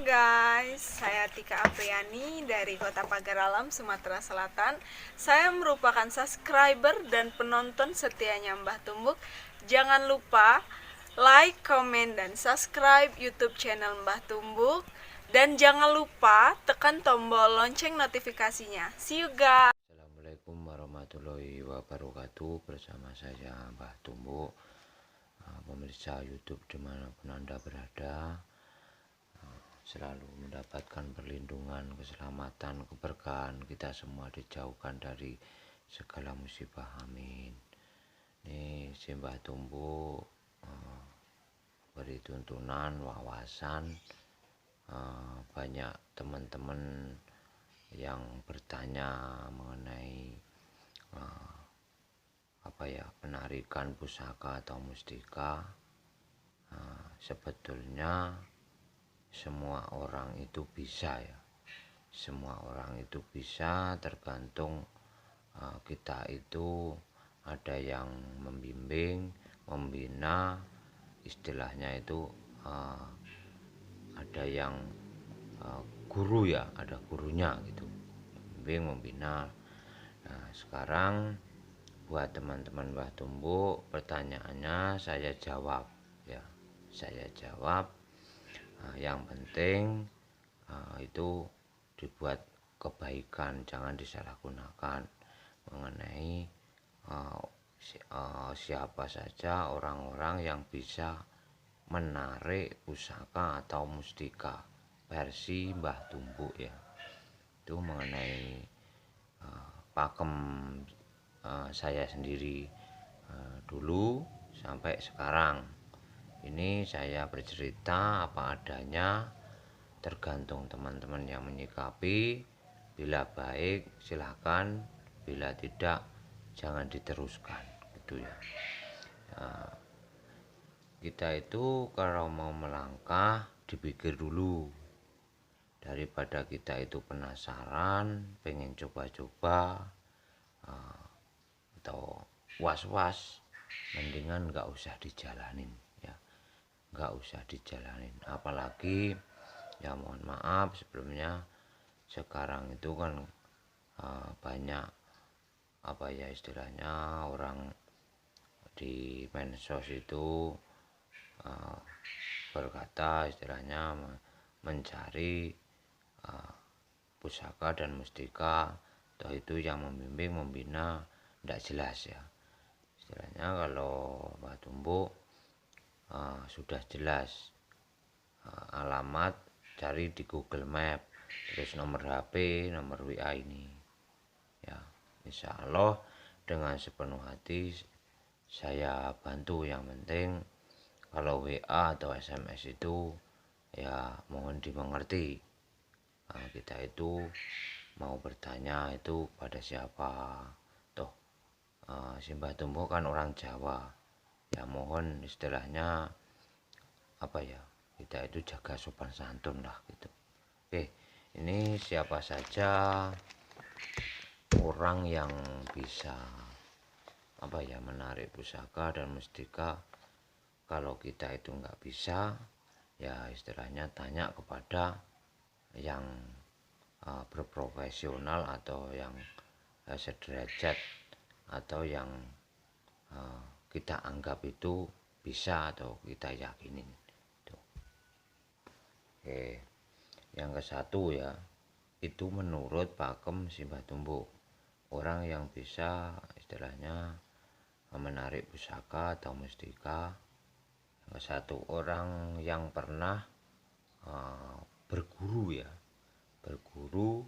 guys, saya Tika Apriani dari Kota Pagar Alam, Sumatera Selatan. Saya merupakan subscriber dan penonton setianya Mbah Tumbuk. Jangan lupa like, komen, dan subscribe YouTube channel Mbah Tumbuk. Dan jangan lupa tekan tombol lonceng notifikasinya. See you guys. Assalamualaikum warahmatullahi wabarakatuh. Bersama saya Mbah Tumbuk, pemirsa YouTube dimanapun Anda berada, selalu mendapatkan perlindungan, keselamatan, keberkahan. Kita semua dijauhkan dari segala musibah, amin. Ini si Mbah Tumbuk beri tuntunan, wawasan. Banyak teman-teman yang bertanya mengenai penarikan pusaka atau mustika. Sebetulnya semua orang itu bisa ya, semua orang itu bisa, tergantung kita itu ada yang membimbing, membina, istilahnya itu ada yang guru ya, ada gurunya gitu, membimbing, membina. Nah, sekarang buat teman-teman Mbah Tumbuk, pertanyaannya saya jawab ya, saya jawab. Yang penting itu dibuat kebaikan, jangan disalahgunakan mengenai siapa saja orang-orang yang bisa menarik pusaka atau mustika versi Mbah Tumbuk ya. Itu mengenai pakem saya sendiri dulu sampai sekarang. Ini saya bercerita apa adanya, tergantung teman-teman yang menyikapi. Bila baik silahkan, bila tidak jangan diteruskan gitu ya. Kita itu kalau mau melangkah dipikir dulu, daripada kita itu penasaran pengen coba-coba atau was-was, mendingan nggak usah dijalanin ya, nggak usah dijalanin. Apalagi ya, mohon maaf sebelumnya, sekarang itu kan banyak istilahnya orang di medsos itu berkata istilahnya mencari pusaka dan mustika, toh itu yang membimbing, membina, tidak jelas ya. Istilahnya kalau Mbah Tumbuk sudah jelas alamat, cari di Google Map, terus nomor HP, nomor WA ini ya, insya Allah dengan sepenuh hati saya bantu. Yang penting kalau WA atau SMS itu ya mohon dimengerti, kita itu mau bertanya itu pada siapa. Toh si Mbah Tumbuk kan orang Jawa ya, mohon istilahnya kita itu jaga sopan santun lah gitu. Oke, ini siapa saja orang yang bisa menarik pusaka dan mustika. Kalau kita itu nggak bisa ya, istilahnya tanya kepada yang berprofesional atau yang sederajat atau yang kita anggap itu bisa atau kita yakinin. Oke, yang ke satu ya, itu menurut pakem si Mbah Tumbuk, orang yang bisa istilahnya menarik pusaka atau mustika. Yang ke satu, orang yang pernah berguru ya, berguru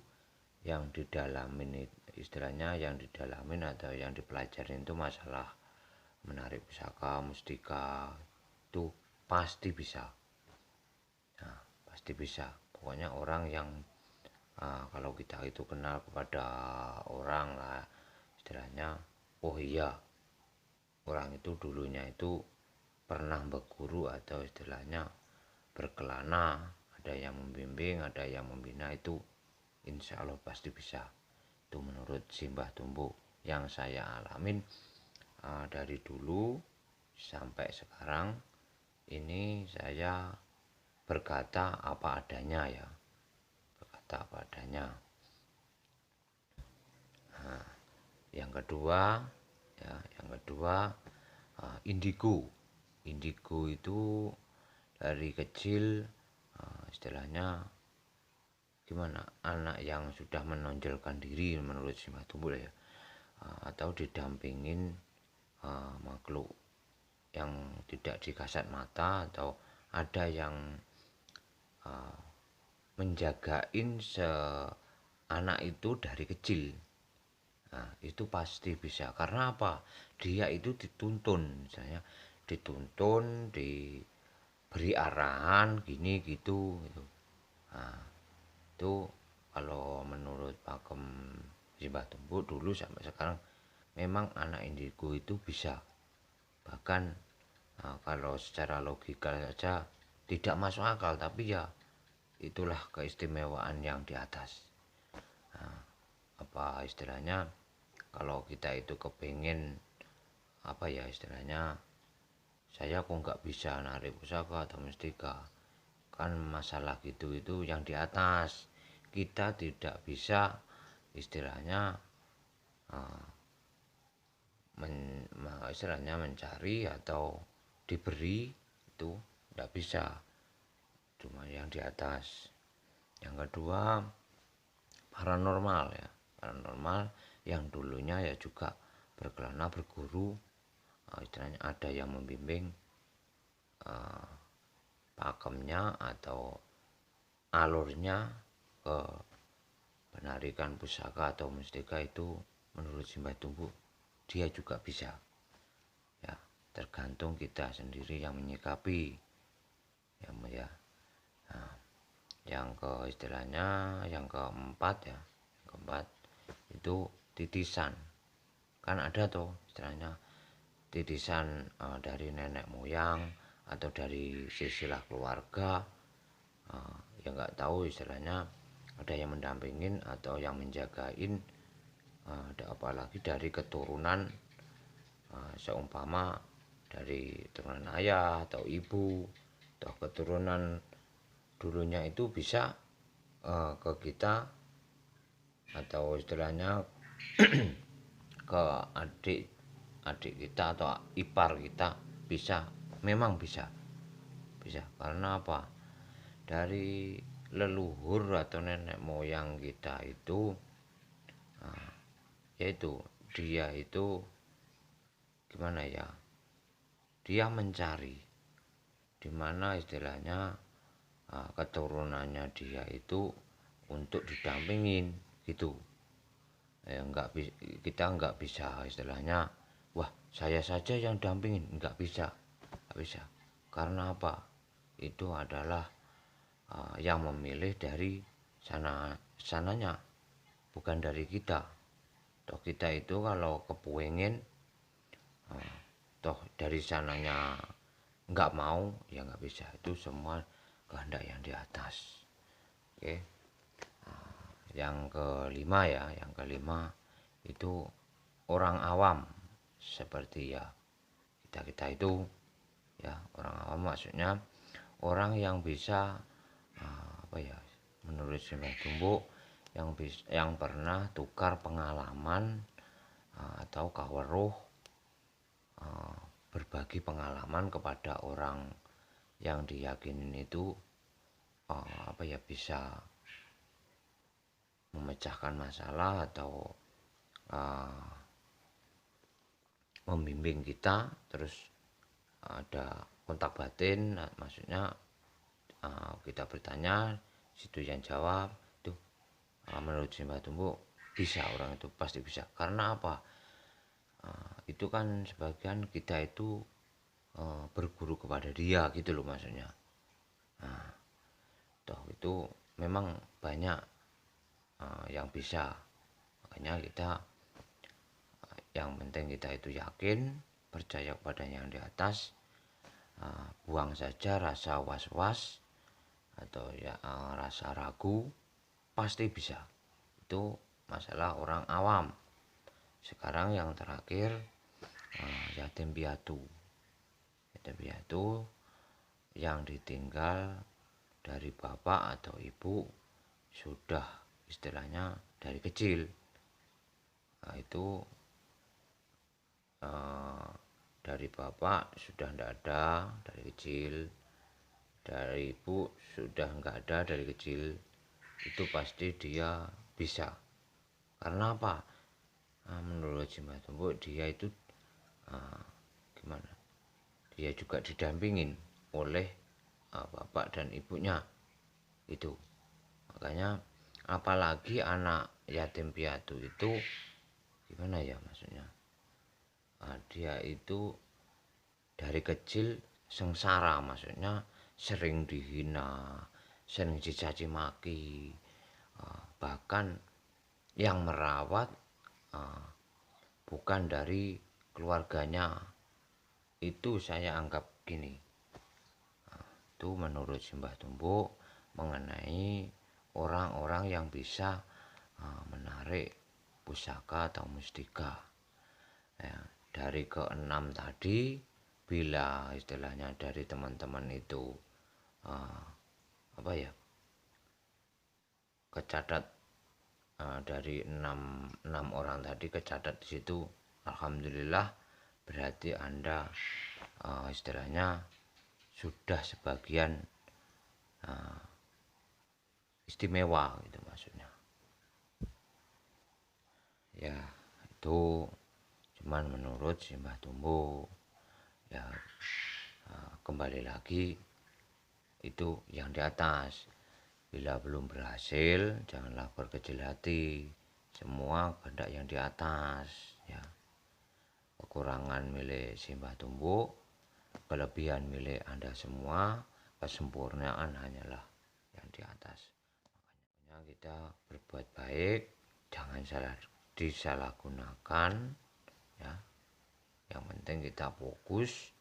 yang didalamin, istilahnya yang didalamin atau yang dipelajarin itu masalah menarik pusaka, mustika, itu pasti bisa. Nah, pasti bisa. Pokoknya orang yang kalau kita itu kenal kepada orang lah, istilahnya oh iya, orang itu dulunya itu pernah berguru atau istilahnya berkelana, ada yang membimbing, ada yang membina, itu insya Allah pasti bisa. Itu menurut si Mbah Tumbuk yang saya alamin dari dulu sampai sekarang. Ini saya berkata apa adanya ya, berkata apa adanya. Nah, yang kedua ya, indigo. Indigo itu dari kecil istilahnya gimana, anak yang sudah menonjolkan diri menurut Simbah Tumbuk ya, atau didampingin makhluk yang tidak dikasat mata, atau ada yang menjagain anak itu dari kecil. Nah, itu pasti bisa. Karena apa? Dia itu dituntun, misalnya dituntun, diberi arahan gini gitu, gitu. Nah, itu kalau menurut pakem Simbah Tumbuk dulu sampai sekarang memang anak indigo itu bisa. Bahkan kalau secara logika saja tidak masuk akal, tapi ya itulah keistimewaan yang di atas. Apa istilahnya, kalau kita itu kepengen apa ya istilahnya, saya kok nggak bisa narik pusaka atau mustika, kan masalah gitu itu yang di atas. Kita tidak bisa istilahnya istilahnya mencari atau diberi, itu tidak bisa, cuma yang di atas. Yang kedua, paranormal ya, paranormal yang dulunya ya juga berkelana berguru, istilahnya ada yang membimbing pakemnya atau alurnya ke penarikan pusaka atau mustika itu menurut Simbah Tumbuk dia juga bisa ya, tergantung kita sendiri yang menyikapi ya. Nah, yang ke istilahnya yang keempat ya, yang keempat itu titisan. Kan ada tuh istilahnya titisan dari nenek moyang atau dari silsilah keluarga, ya nggak tahu istilahnya ada yang mendampingin atau yang menjagain, ada apalagi dari keturunan, seumpama dari turunan ayah atau ibu atau keturunan dulunya itu bisa ke kita, atau istilahnya ke adik kita atau ipar kita, bisa, memang bisa. Karena apa, dari leluhur atau nenek moyang kita itu, yaitu dia itu gimana ya, dia mencari dimana istilahnya keturunannya dia itu untuk didampingin gitu ya. Kita nggak bisa istilahnya, wah saya saja yang dampingin, nggak bisa. Karena apa, itu adalah yang memilih dari sananya, bukan dari kita. Toh kita itu kalau kepengen, toh dari sananya nggak mau ya nggak bisa. Itu semua kehendak yang di atas. Oke. Yang kelima ya, yang kelima itu orang awam, seperti ya kita itu ya. Orang awam maksudnya orang yang bisa apa ya, menurut Simbah Tumbuk yang pernah tukar pengalaman atau kaweruh, berbagi pengalaman kepada orang yang diyakinin itu apa ya, bisa memecahkan masalah atau membimbing kita. Terus ada kontak batin, maksudnya kita bertanya, situ yang jawab. Itu menurut Simbah Tumbuk bisa, orang itu pasti bisa. Karena apa, itu kan sebagian kita itu berguru kepada dia gitu loh maksudnya. Toh itu memang banyak yang bisa. Makanya kita yang penting kita itu yakin, percaya kepada yang di atas, buang saja rasa was-was atau ya rasa ragu, pasti bisa. Itu masalah orang awam. Sekarang yang terakhir, yatim piatu yang ditinggal dari bapak atau ibu sudah istilahnya dari kecil. Nah, itu dari bapak sudah tidak ada dari kecil, dari ibu sudah nggak ada dari kecil, itu pasti dia bisa. Karena apa? Menurut Simbah Tumbuk dia itu gimana? Dia juga didampingin oleh bapak dan ibunya itu. Makanya apalagi anak yatim piatu itu gimana ya maksudnya? Dia itu dari kecil sengsara, maksudnya sering dihina, sering dicaci maki, bahkan yang merawat bukan dari keluarganya. Itu saya anggap gini, itu menurut Simbah Tumbuk mengenai orang-orang yang bisa menarik pusaka atau mustika ya, dari keenam tadi. Bila istilahnya dari teman-teman itu apa ya, kecatat dari enam orang tadi kecatat di situ, alhamdulillah, berarti Anda istilahnya sudah sebagian istimewa gitu maksudnya. Ya, itu cuman menurut Simbah Tumbuk. Ya, kembali lagi itu yang di atas. Bila belum berhasil, janganlah berkecil hati. Semua kehendak yang di atas, ya. Kekurangan milik Simbah Tumbuk, kelebihan milik Anda semua, kesempurnaan hanyalah yang di atas. Makanya kita berbuat baik, jangan disalahgunakan, ya. Yang penting kita fokus,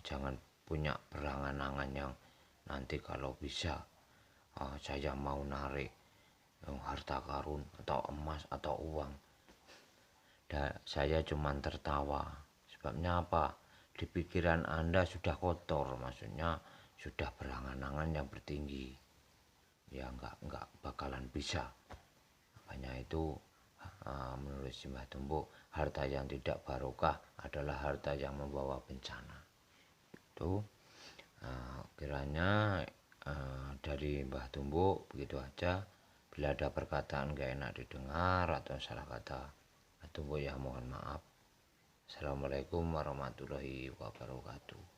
jangan punya berangan-angan yang nanti kalau bisa saya mau narik harta karun atau emas atau uang. Saya cuma tertawa. Sebabnya apa? Di pikiran Anda sudah kotor, maksudnya sudah berangan-angan yang bertinggi. Ya nggak bakalan bisa. Makanya itu menurut Simbah Tumbuk, harta yang tidak barokah adalah harta yang membawa bencana. Itu kiranya dari Mbah Tumbuk begitu aja. Bila ada perkataan gak enak didengar atau salah kata Mbah Tumbuk, ya mohon maaf. Assalamualaikum warahmatullahi wabarakatuh.